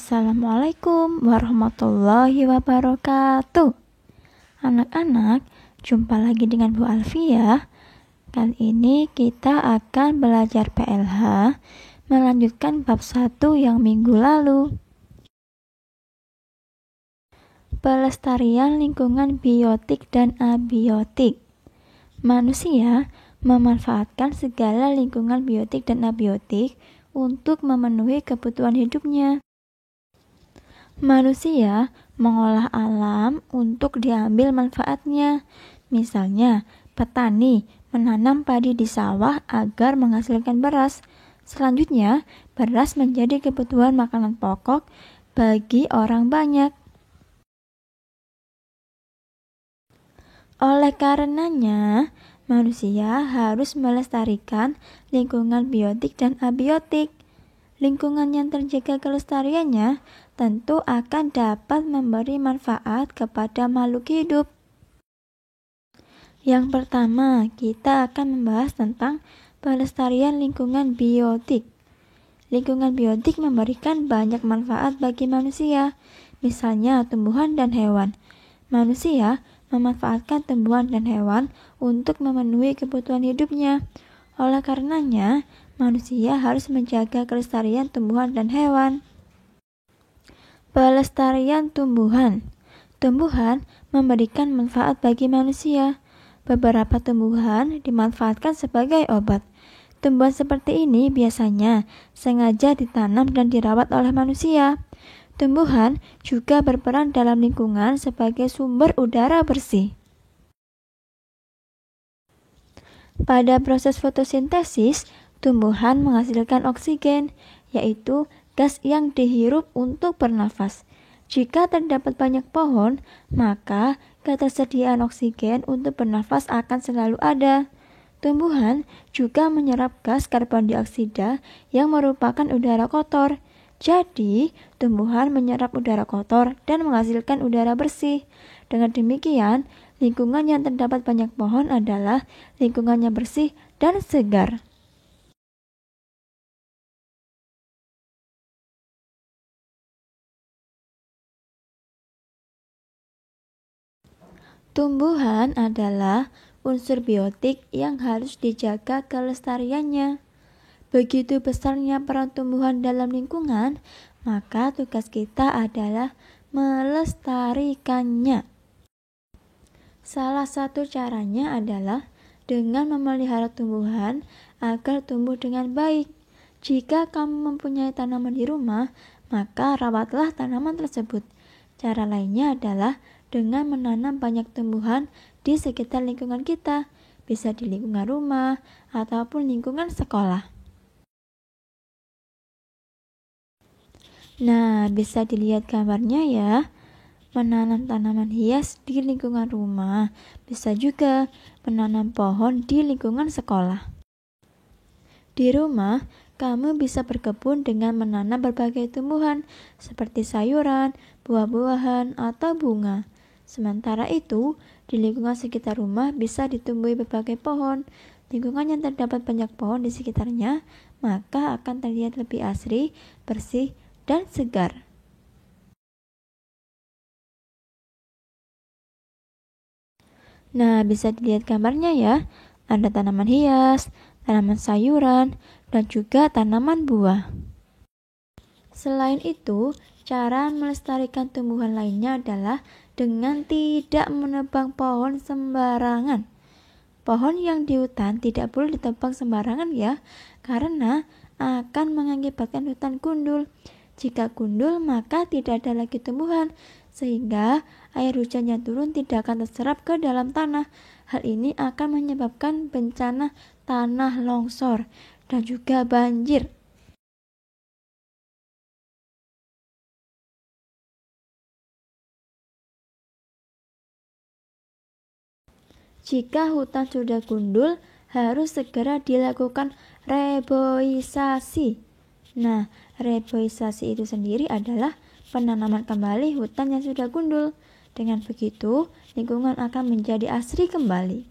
Assalamualaikum warahmatullahi wabarakatuh. Anak-anak, jumpa lagi dengan Bu Alfia. Kali ini kita akan belajar PLH, melanjutkan bab 1 yang minggu lalu. Pelestarian lingkungan biotik dan abiotik. Manusia memanfaatkan segala lingkungan biotik dan abiotik untuk memenuhi kebutuhan hidupnya. Manusia mengolah alam untuk diambil manfaatnya. Misalnya, petani menanam padi di sawah agar menghasilkan beras. Selanjutnya, beras menjadi kebutuhan makanan pokok bagi orang banyak. Oleh karenanya, manusia harus melestarikan lingkungan biotik dan abiotik. Lingkungan yang terjaga kelestariannya tentu akan dapat memberi manfaat kepada makhluk hidup. Yang pertama, kita akan membahas tentang pelestarian lingkungan biotik. Lingkungan biotik memberikan banyak manfaat bagi manusia, misalnya tumbuhan dan hewan. Manusia memanfaatkan tumbuhan dan hewan untuk memenuhi kebutuhan hidupnya. Oleh karenanya, manusia harus menjaga kelestarian tumbuhan dan hewan. Pelestarian tumbuhan. Tumbuhan memberikan manfaat bagi manusia. Beberapa tumbuhan dimanfaatkan sebagai obat. Tumbuhan seperti ini biasanya sengaja ditanam dan dirawat oleh manusia. Tumbuhan juga berperan dalam lingkungan sebagai sumber udara bersih. Pada proses fotosintesis, tumbuhan menghasilkan oksigen, yaitu gas yang dihirup untuk bernafas. Jika terdapat banyak pohon, maka ketersediaan oksigen untuk bernafas akan selalu ada. Tumbuhan juga menyerap gas karbon dioksida yang merupakan udara kotor. Jadi, tumbuhan menyerap udara kotor dan menghasilkan udara bersih. Dengan demikian, lingkungan yang terdapat banyak pohon adalah lingkungannya bersih dan segar. Tumbuhan adalah unsur biotik yang harus dijaga kelestariannya. Begitu besarnya peran tumbuhan dalam lingkungan, maka tugas kita adalah melestarikannya. Salah satu caranya adalah dengan memelihara tumbuhan agar tumbuh dengan baik. Jika kamu mempunyai tanaman di rumah, maka rawatlah tanaman tersebut. Cara lainnya adalah dengan menanam banyak tumbuhan di sekitar lingkungan kita, bisa di lingkungan rumah ataupun lingkungan sekolah. Nah, bisa dilihat gambarnya ya. Menanam tanaman hias di lingkungan rumah, bisa juga menanam pohon di lingkungan sekolah. Di rumah, kamu bisa berkebun dengan menanam berbagai tumbuhan seperti sayuran, buah-buahan, atau bunga. Sementara itu, di lingkungan sekitar rumah bisa ditumbuhi berbagai pohon. Lingkungan yang terdapat banyak pohon di sekitarnya, maka akan terlihat lebih asri, bersih, dan segar. Nah, bisa dilihat gambarnya ya. Ada tanaman hias, tanaman sayuran, dan juga tanaman buah. Selain itu, cara melestarikan tumbuhan lainnya adalah dengan tidak menebang pohon sembarangan. Pohon yang di hutan tidak boleh ditebang sembarangan ya, karena akan mengakibatkan hutan gundul. Jika gundul, maka tidak ada lagi tumbuhan, sehingga air hujan yang turun tidak akan terserap ke dalam tanah. Hal ini akan menyebabkan bencana tanah longsor dan juga banjir. Jika hutan sudah gundul, harus segera dilakukan reboisasi. Nah, reboisasi itu sendiri adalah penanaman kembali hutan yang sudah gundul. Dengan begitu, lingkungan akan menjadi asri kembali.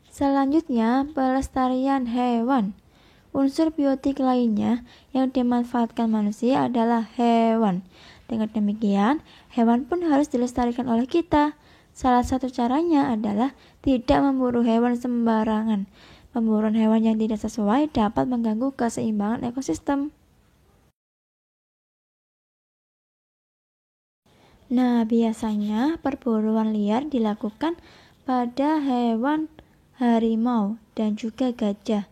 Selanjutnya, pelestarian hewan. Unsur biotik lainnya yang dimanfaatkan manusia adalah hewan. Dengan demikian, hewan pun harus dilestarikan oleh kita. Salah satu caranya adalah tidak memburu hewan sembarangan. Pemburuan hewan yang tidak sesuai dapat mengganggu keseimbangan ekosistem. Nah, biasanya perburuan liar dilakukan pada hewan harimau dan juga gajah.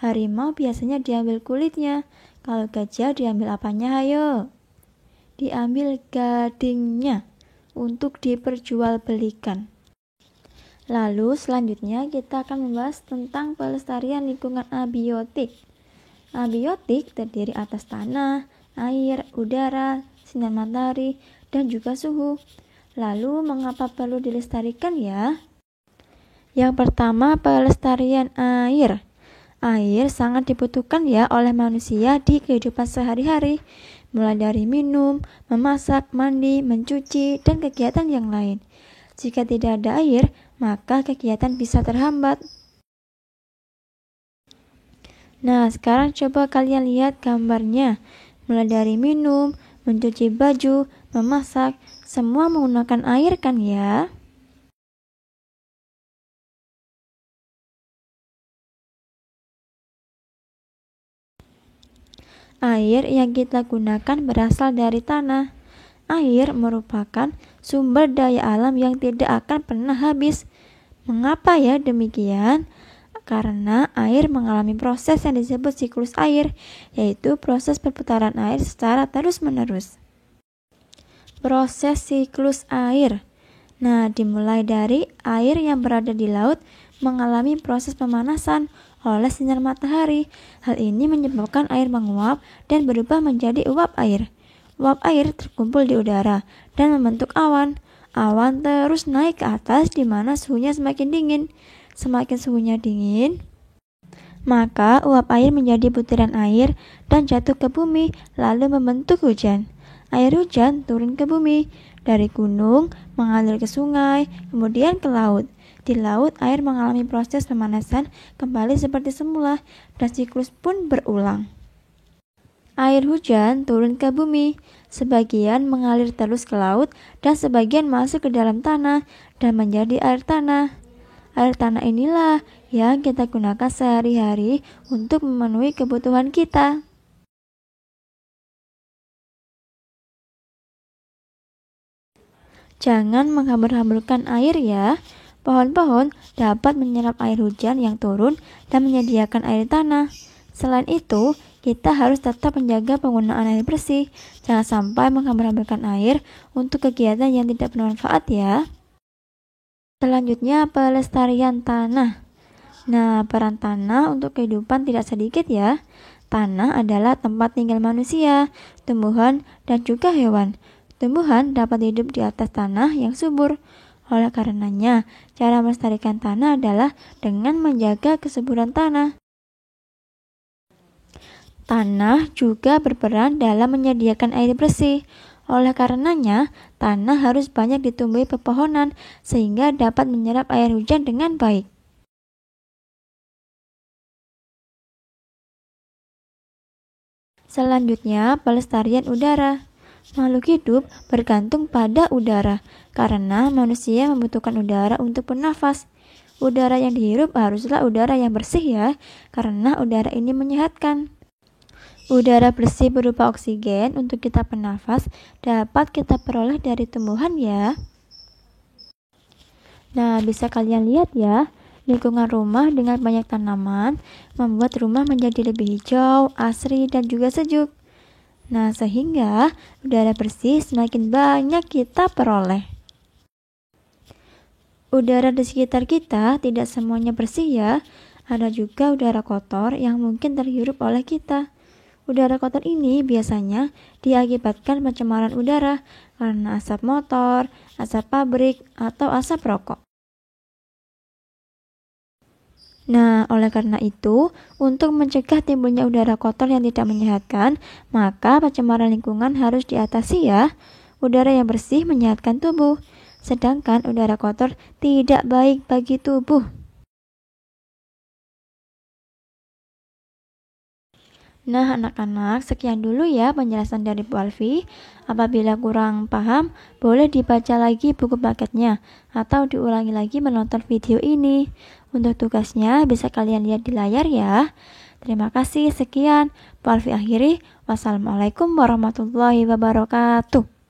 Harimau biasanya diambil kulitnya. Kalau gajah diambil apanya? Ayo. Diambil gadingnya untuk diperjualbelikan. Lalu selanjutnya kita akan membahas tentang pelestarian lingkungan abiotik. Abiotik terdiri atas tanah, air, udara, sinar matahari, dan juga suhu. Lalu mengapa perlu dilestarikan ya? Yang pertama, pelestarian air. Air sangat dibutuhkan ya oleh manusia di kehidupan sehari-hari, mulai dari minum, memasak, mandi, mencuci, dan kegiatan yang lain. Jika tidak ada air, maka kegiatan bisa terhambat. Nah, sekarang coba kalian lihat gambarnya. Mulai dari minum, mencuci baju, memasak, semua menggunakan air kan ya? Air yang kita gunakan berasal dari tanah. Air merupakan sumber daya alam yang tidak akan pernah habis. Mengapa ya demikian? Karena air mengalami proses yang disebut siklus air, yaitu proses perputaran air secara terus-menerus. Proses siklus air. Nah, dimulai dari air yang berada di laut mengalami proses pemanasan oleh sinar matahari. Hal ini menyebabkan air menguap dan berubah menjadi uap air. Uap air terkumpul di udara dan membentuk awan. Awan terus naik ke atas di mana suhunya semakin dingin. Semakin suhunya dingin, maka uap air menjadi butiran air dan jatuh ke bumi lalu membentuk hujan. Air hujan turun ke bumi, dari gunung mengalir ke sungai, kemudian ke laut. Di laut, air mengalami proses pemanasan kembali seperti semula dan siklus pun berulang. Air hujan turun ke bumi, sebagian mengalir terus ke laut dan sebagian masuk ke dalam tanah dan menjadi air tanah. Air tanah inilah yang kita gunakan sehari-hari untuk memenuhi kebutuhan kita. Jangan menghambur-hamburkan air ya. Pohon-pohon dapat menyerap air hujan yang turun dan menyediakan air tanah. Selain itu, kita harus tetap menjaga penggunaan air bersih. Jangan sampai menghambur-hamburkan air untuk kegiatan yang tidak bermanfaat ya. Selanjutnya, pelestarian tanah. Nah, peran tanah untuk kehidupan tidak sedikit ya. Tanah adalah tempat tinggal manusia, tumbuhan, dan juga hewan. Tumbuhan dapat hidup di atas tanah yang subur. Oleh karenanya, cara melestarikan tanah adalah dengan menjaga kesuburan tanah. Tanah juga berperan dalam menyediakan air bersih. Oleh karenanya, tanah harus banyak ditumbuhi pepohonan sehingga dapat menyerap air hujan dengan baik. Selanjutnya, pelestarian udara. Makhluk hidup bergantung pada udara, karena manusia membutuhkan udara untuk bernafas. Udara yang dihirup haruslah udara yang bersih ya, karena udara ini menyehatkan. Udara bersih berupa oksigen untuk kita bernafas dapat kita peroleh dari tumbuhan ya. Nah, bisa kalian lihat ya, lingkungan rumah dengan banyak tanaman membuat rumah menjadi lebih hijau, asri, dan juga sejuk. Nah, sehingga udara bersih semakin banyak kita peroleh. Udara di sekitar kita tidak semuanya bersih ya. Ada juga udara kotor yang mungkin terhirup oleh kita. Udara kotor ini biasanya diakibatkan pencemaran udara karena asap motor, asap pabrik, atau asap rokok. Nah, oleh karena itu, untuk mencegah timbulnya udara kotor yang tidak menyehatkan, maka pencemaran lingkungan harus diatasi ya. Udara yang bersih menyehatkan tubuh, sedangkan udara kotor tidak baik bagi tubuh. Nah, anak-anak, sekian dulu ya penjelasan dari Bu Alfi. Apabila kurang paham, boleh dibaca lagi buku paketnya atau diulangi lagi menonton video ini. Untuk tugasnya bisa kalian lihat di layar ya. Terima kasih, sekian. Bu Alfi akhiri. Wassalamualaikum warahmatullahi wabarakatuh.